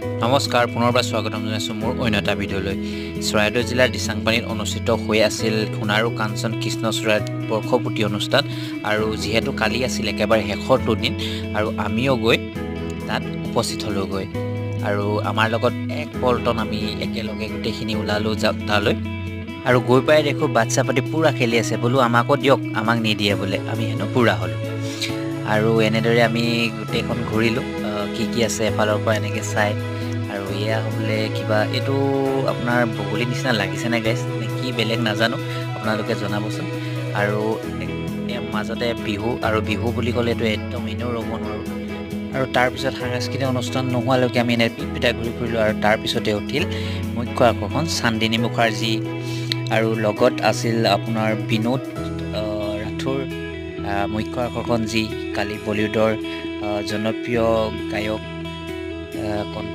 নমস্কাৰ পুনৰবাৰ স্বাগতম জনাইছোঁ মোৰ অন্য এটা ভিডিঅ'লৈ। চৰাইদেউ জিলাৰ দিচাংপানীত অনুষ্ঠিত হৈ আছিল সোণাৰু কাঞ্চন কৃষ্ণচূড়াৰ বৰ্ষপূৰ্তি অনুষ্ঠান আৰু যিহেতু কালি আছিল একেবাৰে শেষৰটো দিন আৰু আমিও গৈ তাত উপস্থিত হ'লোগৈ আৰু আমাৰ লগত এক পল্টন আমি একেলগে গোটেইখিনি ওলালোঁ তালৈ আৰু গৈ পাই দেখোঁ বাচ্ছা পাতি পূৰা খেলি আছে। বোলো আমাকো দিয়ক, আমাক নিদিয়ে বোলে, আমি হেনো পূৰা হ'লোঁ আৰু এনেদৰে আমি গোটেইখন ঘূৰিলোঁ। কি আছে এফালৰ পৰা এনেকৈ চাই আৰু এয়া বোলে কিবা এইটো আপোনাৰ বগলী নিচিনা লাগিছেনে গাইছ নে কি বেলেগ নাজানো, আপোনালোকে জনাবচোন। আৰু মাজতে বিহু আৰু বিহু বুলি ক'লে এইটো একদম এনেও ৰ'ব নোৱাৰোঁ। আৰু তাৰপিছত সাংস্কৃতিক অনুষ্ঠান নোহোৱালৈকে আমি এনে পিটা ঘূৰি ফুৰিলোঁ আৰু তাৰপিছতে উঠিল মুখ্য আকৰ্ষণ চান্দিনী মুখাৰ্জী আৰু লগত আছিল আপোনাৰ বিনোদ ৰাথোৰ। মুখ্য আকৰ্ষণ যি কালি বলিউডৰ জনপ্ৰিয় গায়ক কণ্ঠ